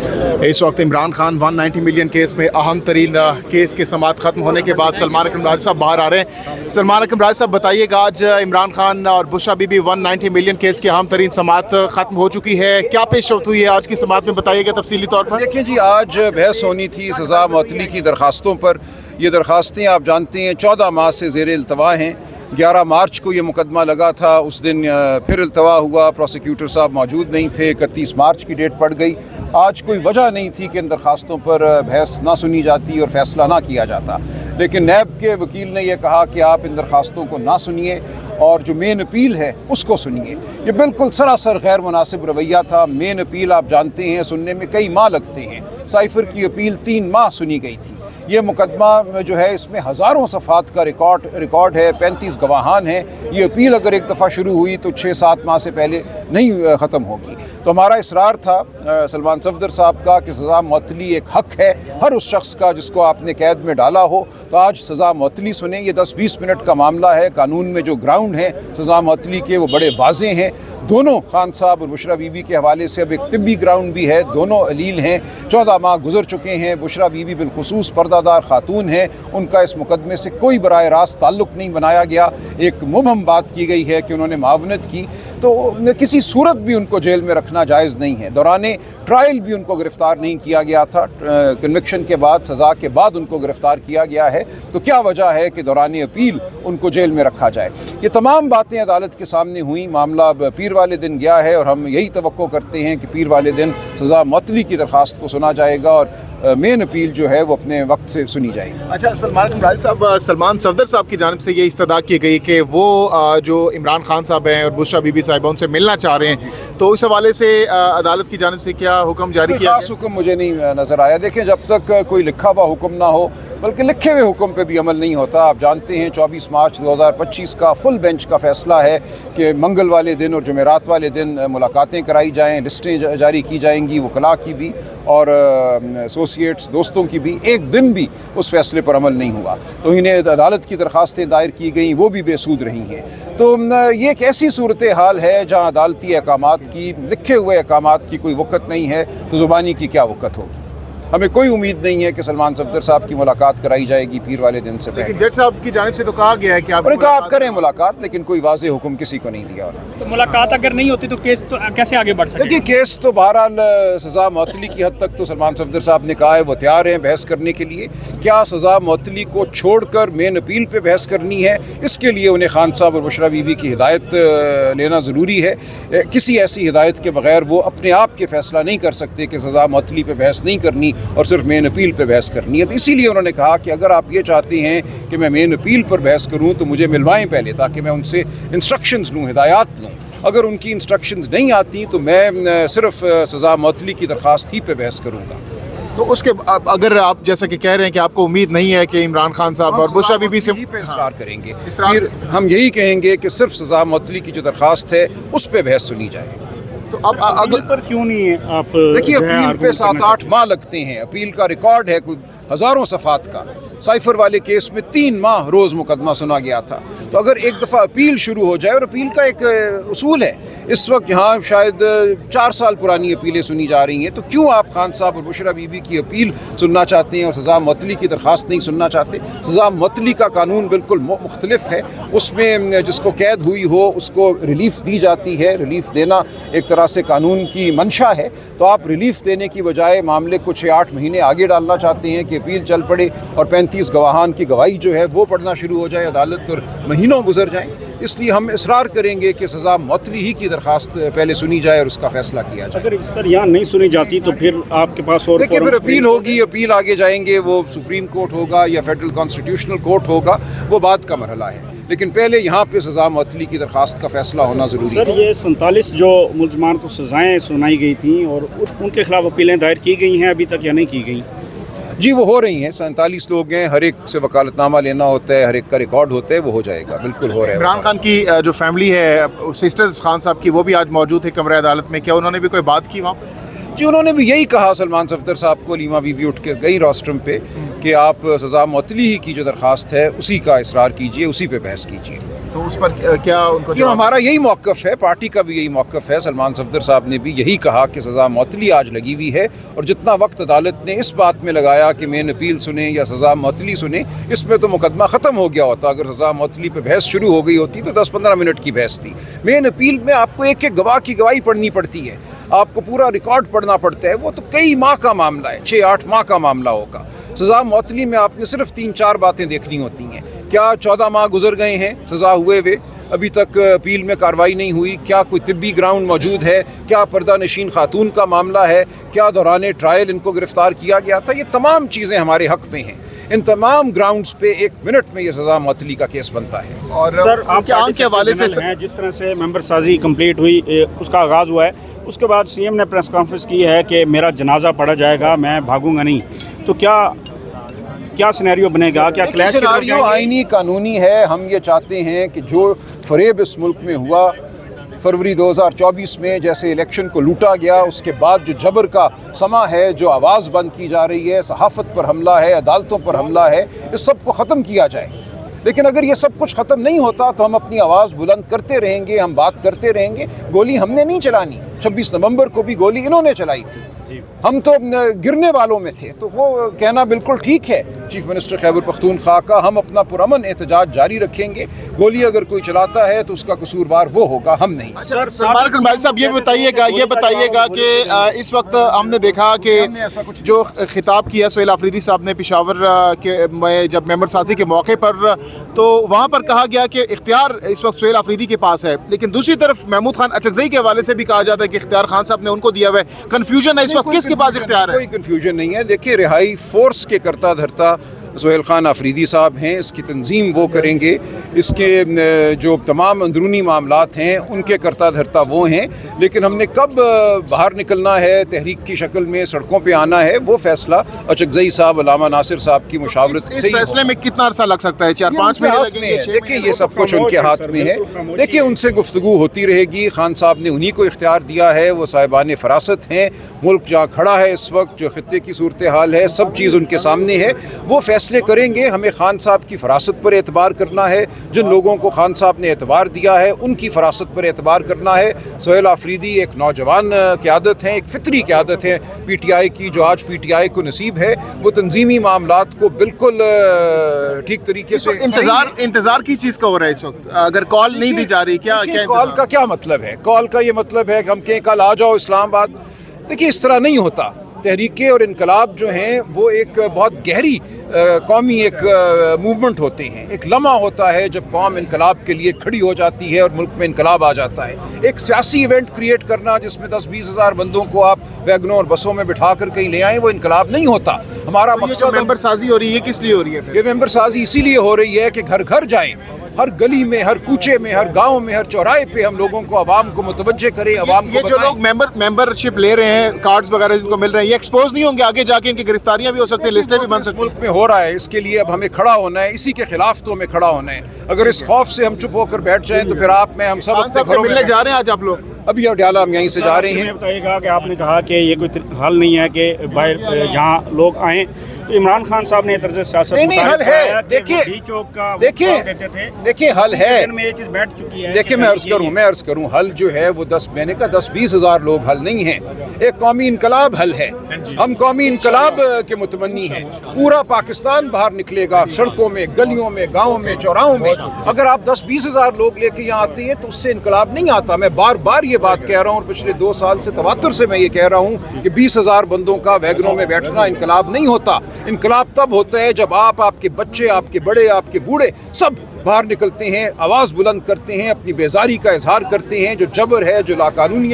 इस वक्त Imran Khan 190 million case में अहम तरीन केस की समाअत ख़त्म होने के बाद सलमान अकरम राज साहब बाहर आ रहे हैं। सलमान अकरम राज साहब बताइएगा, आज इमरान खान और बुशरा बीबी 190 मिलियन केस की अहम तरीन समाअत ख़त्म हो चुकी है, क्या पेशरफ्त हुई है आज की समाअत में, बताइएगा तफसीली तौर पर। देखिए जी, आज बहस होनी थी सज़ा मुअत्तली की दरख्वास्तों पर। ये दरख्वास्तें आप जानते हैं 14 माह से ज़ेर इल्तवा हैं। 11 मार्च को ये मुकदमा लगा था, उस दिन फिर इल्तवा हुआ, प्रोसिक्यूटर साहब मौजूद नहीं थे, 31 मार्च की डेट पड़ गई। आज कोई वजह नहीं थी कि इन दरख्वास्तों पर बहस ना सुनी जाती और फ़ैसला ना किया जाता, लेकिन नैब के वकील ने यह कहा कि आप इन दरख्वास्तों को ना सुनिए और जो मेन अपील है उसको सुनिए। ये बिल्कुल सरासर गैर मुनासिब रवैया था। मेन अपील आप जानते हैं सुनने में कई माह लगते हैं, साइफ़र की अपील 3 माह सुनी गई थी। ये मुकदमा जो है इसमें हज़ारों सफ़ात का रिकॉर्ड है, 35 गवाहान हैं। ये अपील अगर एक दफ़ा शुरू हुई तो 6-7 माह से पहले नहीं ख़त्म होगी। तो हमारा इसरार था सलमान सफदर साहब का कि सज़ा मुअत्तली एक हक़ है हर उस शख्स का जिसको आपने कैद में डाला हो, तो आज सज़ा मुअत्तली सुने। ये 10-20 मिनट का मामला है। कानून में जो ग्राउंड है सज़ा मुअत्तली के वो बड़े वाज़े हैं। दोनों खान साहब और बुशरा बीबी के हवाले से अब एक तिब्बी ग्राउंड भी है, दोनों अलील हैं, 14 माह गुजर चुके हैं। बुशरा बीबी बिलखुसूस पर्दादार खातून हैं, उनका इस मुकदमे से कोई बराह रास्त ताल्लुक़ नहीं बनाया गया। एक मुबहम बात की गई है कि उन्होंने मावनत की, तो किसी सूरत भी उनको जेल में रखना जायज़ नहीं है। दौराने ट्रायल भी उनको गिरफ़्तार नहीं किया गया था, कन्विक्शन के बाद, सज़ा के बाद उनको गिरफ़्तार किया गया है। तो क्या वजह है कि दौरान अपील उनको जेल में रखा जाए। ये तमाम बातें अदालत के सामने हुई। मामला अब पीर वाले दिन गया है और हम यही तवक्को करते हैं कि पीर वाले दिन सज़ा मुअत्तली की दरख्वास्त को सुना जाएगा और मेन अपील जो है वो अपने वक्त से सुनी जाएगी। अच्छा, सलमान अकरम राज साहब, सलमान सफदर साहब की जानिब से ये इस्तदा की गई कि वो जो इमरान खान साहब हैं और बुशरा बीबी साहिबा उनसे मिलना चाह रहे हैं, तो उस हवाले से अदालत की जानिब से क्या हुक्म जारी किया? खास हुक्म मुझे नहीं नज़र आया। देखिए, जब तक कोई लिखा हुआ हुक्म ना हो, बल्कि लिखे हुए हुक्म पे भी अमल नहीं होता। आप जानते हैं 24 मार्च 2025 का फुल बेंच का फ़ैसला है कि मंगल वाले दिन और जुमेरात वाले दिन मुलाकातें कराई जाएँ, लिस्टें जारी की जाएंगी, वकला की भी और एसोसिएट्स दोस्तों की भी। एक दिन भी उस फैसले पर अमल नहीं हुआ, तो इन्हें अदालत की दरख्वास्तें दायर की गई, वो भी बेसूद रही हैं। तो ये एक ऐसी सूरत हाल है जहाँ अदालती अहकामात की, लिखे हुए अहकामात की कोई वक़्त नहीं है, तो ज़ुबानी की क्या वक़्त होगी। हमें कोई उम्मीद नहीं है कि सलमान सफदर साहब की मुलाकात कराई जाएगी पीर वाले दिन से पहले। लेकिन जज साहब की जानिब से तो कहा गया है कि आप करें मुलाकात, लेकिन कोई वाज़ेह हुक्म किसी को नहीं दिया। तो मुलाकात अगर नहीं होती तो केस तो कैसे आगे बढ़ सकेगा? देखिए, केस तो बहरहाल सज़ा मुअत्तली की हद तक तो सलमान सफदर साहब ने कहा है वो तैयार हैं बहस करने के लिए। क्या सज़ा मुअत्तली को छोड़कर मेन अपील पे बहस करनी है, इसके लिए उन्हें खान साहब और बुशरा बीबी की हिदायत लेना ज़रूरी है। किसी ऐसी हिदायत के बगैर वो अपने आप के फ़ैसला नहीं कर सकते कि सज़ा मुअत्तली पे बहस नहीं करनी और सिर्फ मेन अपील पे बहस करनी है। तो इसीलिए उन्होंने कहा कि अगर आप ये चाहते हैं कि मैं मेन अपील पर बहस करूं तो मुझे मिलवाएं पहले, ताकि मैं उनसे इंस्ट्रक्शंस लूं, हिदायत लूं। अगर उनकी इंस्ट्रक्शंस नहीं आती तो मैं सिर्फ सज़ा मुअत्तली की दरख्वास्त ही पे बहस करूंगा। तो उसके अगर आप जैसा कि कह रहे हैं कि आपको उम्मीद नहीं है कि इमरान खान साहब और बुशरा बीबी से इसरार करेंगे, फिर हम यही कहेंगे कि सिर्फ सज़ा मुअत्तली की जो दरख्वास्त है उस पर बहस सुनी जाए। तो अब अगले पर क्यों नहीं है? आप देखिए, अपील पे 7-8 माह लगते हैं। अपील का रिकॉर्ड है कुछ हज़ारों सफ़ात का। साइफ़र वाले केस में 3 माह रोज़ मुकदमा सुना गया था। तो अगर एक दफ़ा अपील शुरू हो जाए, और अपील का एक उसूल है, इस वक्त यहाँ शायद 4 साल पुरानी अपीलें सुनी जा रही हैं, तो क्यों आप खान साहब और बुशरा बीबी की अपील सुनना चाहते हैं और सज़ा मुअत्तली की दरख्वास्त नहीं सुनना चाहते? सज़ा मुअत्तली का कानून बिल्कुल मुख्तलिफ है। उसमें जिसको कैद हुई हो उसको रिलीफ़ दी जाती है। रिलीफ़ देना एक तरह से कानून की मंशा है। तो आप रिलीफ़ देने की बजाय मामले को 6-8 महीने आगे डालना चाहते हैं कि अपील चल पड़े और 35 गवाहान की गवाही जो है वो पढ़ना शुरू हो जाए, अदालत और महीनों गुजर जाएं। इसलिए हम इसरार करेंगे कि सज़ा मुअत्तली ही की दरख्वास्त पहले सुनी जाए और उसका फैसला किया जाए। अगर इस तरह यहाँ नहीं सुनी जाती तो फिर आपके पास और देखिए, फिर अपील होगी, अपील आगे जाएंगे, वो सुप्रीम कोर्ट होगा या फेडरल कॉन्स्टिट्यूशनल कोर्ट होगा, वो बात का मरहला है। लेकिन पहले यहाँ पे सज़ा मुअत्तली की दरख्वास्त का फैसला होना ज़रूरी है। सर, ये 47 जो मुल्ज़मान को सज़ाएँ सुनाई गई थी और उनके खिलाफ अपीलें दायर की गई हैं अभी तक या नहीं की गई? जी, वो हो रही हैं। 47 लोग हैं, हर एक से वकालतनामा लेना होता है, हर एक का रिकॉर्ड होता है, वो हो जाएगा, बिल्कुल हो रहा है। इमरान खान की जो फैमिली है, सिस्टर्स खान साहब की, वो भी आज मौजूद है कमरे अदालत में, क्या उन्होंने भी कोई बात की वहाँ पर? जी, उन्होंने भी यही कहा सलमान सफदर साहब को, लीमा बीबी उठ के गई रोस्ट्रम पे कि आप सज़ा मुअत्तली ही की जो दरख्वास्त है उसी का इसरार कीजिए, उसी पे बहस कीजिए। तो उस पर क्या उनको ये हमारा यही मौक़िफ़ है, पार्टी का भी यही मौक़िफ़ है। सलमान सफदर साहब ने भी यही कहा कि सज़ा मअतली आज लगी हुई है, और जितना वक्त अदालत ने इस बात में लगाया कि मेन अपील सुने या सज़ा मअतली सुने, इसमें तो मुकदमा ख़त्म हो गया होता। अगर सज़ा मअतली पे बहस शुरू हो गई होती तो 10-15 मिनट की बहस थी। मेन अपील में आपको एक एक गवाह की गवाही पढ़नी पड़ती है, आपको पूरा रिकॉर्ड पढ़ना पड़ता है, वो तो कई माह का मामला है, 6-8 माह का मामला होगा। सज़ा मअतली में आपने सिर्फ 3-4 बातें देखनी होती हैं। क्या 14 माह गुजर गए हैं सज़ा हुए हुए, अभी तक अपील में कार्रवाई नहीं हुई? क्या कोई तिब्बी ग्राउंड मौजूद है? क्या पर्दा नशीन खातून का मामला है? क्या दौरान ट्रायल इनको गिरफ्तार किया गया था? ये तमाम चीज़ें हमारे हक़ में हैं। इन तमाम ग्राउंड्स पे 1 मिनट में ये सज़ा मअतली का केस बनता है। और सर, आप क्या के हवाले से हैं, जिस तरह से मेंबर साजी कंप्लीट हुई, उसका आगाज़ हुआ है, उसके बाद सीएम ने प्रेस कॉन्फ्रेंस की है कि मेरा जनाजा पढ़ा जाएगा, मैं भागूंगा नहीं, तो क्या सिनेरियो बनेगा? क्या क्लैश की तरफ सिनेरियो जाएंगे? आईनी कानूनी है। हम ये चाहते हैं कि जो फरेब इस मुल्क में हुआ फरवरी 2024 में, जैसे इलेक्शन को लूटा गया, उसके बाद जो जबर का समा है, जो आवाज़ बंद की जा रही है, सहाफ़त पर हमला है, अदालतों पर हमला है, इस सब को ख़त्म किया जाए। लेकिन अगर ये सब कुछ ख़त्म नहीं होता तो हम अपनी आवाज़ बुलंद करते रहेंगे, हम बात करते रहेंगे। गोली हमने नहीं चलानी, 26 नवंबर को भी गोली इन्होंने चलाई थी, हम तो गिरने वालों में थे। तो वो कहना बिल्कुल ठीक है चीफ मिनिस्टर खैबर पख्तूनख्वा का। हम अपना पुरअमन एहतजाज जारी रखेंगे। गोली अगर कोई चलाता है तो उसका कसूरवार वो होगा, हम नहीं। अच्छा, सलमान अकरम भाई साहब ये बताइएगा कि इस वक्त हमने देखा कि जो खिताब किया सोहेल आफरीदी साहब ने पेशावर के में जब मेंबर साजी के मौके पर, तो वहाँ पर कहा गया कि इख्तियार इस वक्त सोहेल आफरीदी के पास है, लेकिन दूसरी तरफ महमूद खान अचकज़ई के हवाले से भी कहा जाता है कि इख्तियार खान साहब ने उनको दिया हुआ है। कन्फ्यूजन है इस वक्त, किसके पास इख्तियार है? कोई कन्फ्यूजन नहीं है। देखिए, रिहाई फोर्स के करता धरता सोहेल खान आफरीदी साहब हैं, इसकी तंजीम वो करेंगे, इसके जो तमाम अंदरूनी मामलात हैं उनके करता धरता वो हैं। लेकिन हमने कब बाहर निकलना है, तहरीक की शक्ल में सड़कों पे आना है, वो फैसला अचकज़ई साहब, अल्लामा नासिर साहब की मुशावरत से ही फैसले में कितना अरसा लग सकता है? 4-5 महीने लगेंगे? देखिए, ये सब कुछ उनके हाथ में है। देखिए, उनसे गुफ्तगू होती रहेगी। खान साहब ने उन्हीं को इख्तियार दिया है, वो साहिबान फरासत हैं। मुल्क जहाँ खड़ा है इस वक्त, जो खित्ते की सूरत हाल है, सब चीज़ उनके सामने है, वो फैसले करेंगे। हमें खान साहब की फरासत पर एतबार करना है। जिन लोगों को खान साहब ने एतबार दिया है उनकी फरासत पर एतबार करना है। सोहेल आफरीदी एक नौजवान क़यादत हैं, एक फितरी क़यादत है PTI की, जो आज PTI को नसीब है। वो तंजीमी मामलात को बिल्कुल ठीक तरीके से इंतजार किस चीज़ का हो रहा है इस वक्त? अगर कॉल नहीं दी जा रही, क्या कॉल का क्या मतलब है? कॉल का ये मतलब है कि हम कहें कल आ जाओ इस्लामाबाद। देखिए, इस तरह नहीं होता। तहरीकें और इनकलाब जो हैं वो एक बहुत गहरी कौमी एक मूवमेंट होते हैं। एक लम्हा होता है जब कौम इनकलाब के लिए खड़ी हो जाती है और मुल्क में इनकलाब आ जाता है। एक सियासी इवेंट क्रिएट करना जिसमें 10-20 हज़ार बंदों को आप वैगनों और बसों में बिठा कर कहीं ले आएँ, वो इनकलाब नहीं होता। हमारा मकसद मेंबर साजी हो रही है, किस लिए हो रही है? ये मेंबर साजी इसीलिए हो रही है कि घर घर जाएं, हर गली में, हर कूचे में, हर गांव में, हर चौराहे पे हम लोगों को, आवाम को मुतवज्जे करें, आवाम को जो लोग मेंबरशिप ले रहे हैं, कार्ड्स वगैरह जिनको मिल रहे हैं, ये एक्सपोज नहीं होंगे आगे जाके? इनकी गिरफ्तारियां भी हो सकती हैं, लिस्टें भी बन सकती हैं। मुल्क में हो रहा है, इसके लिए अब हमें खड़ा होना है। इसी के खिलाफ तो हमें खड़ा होना है। अगर इस खौफ से हम चुप होकर बैठ जाएं तो फिर आप, मैं, हम सब अपने घरों में मिलने जा रहे हैं आज आप लोग? अभी अड्याला हम यहीं से जा रहे हैं। बताइएगा कि आपने कहा कि ये कोई हल नहीं है कि बाहर जहाँ लोग आएँ, तो इमरान खान साहब ने तर्ज सियासत नहीं, हल है। देखिए, हल है। में ये चीज़ बैठ चुकी है। देखिए, मैं अर्ज करूं, हल जो है वो 10-20 हज़ार लोग हल नहीं है। एक कौमी इनकलाब हल है। हम कौमी इनकलाब के मुतमन्नी हैं। पूरा पाकिस्तान बाहर निकलेगा, सड़कों में, गलियों में, गाँव में, चौराहों में। अगर आप 10-20 हज़ार लोग लेके यहाँ आते हैं तो उससे इनकलाब नहीं आता। मैं बार बार ये बात कह रहा हूँ और पिछले 2 साल से तवातुर से मैं ये कह रहा हूँ कि 20 हज़ार बंदों का वैगनों में बैठना इनकलाब नहीं होता। इनकलाब तब होता है जब आप, आपके बच्चे, आपके बड़े, आपके बूढ़े सब बाहर निकलते हैं, आवाज़ बुलंद करते हैं, अपनी बेजारी का इजहार करते हैं। जो जबर है, जो लाकानूनी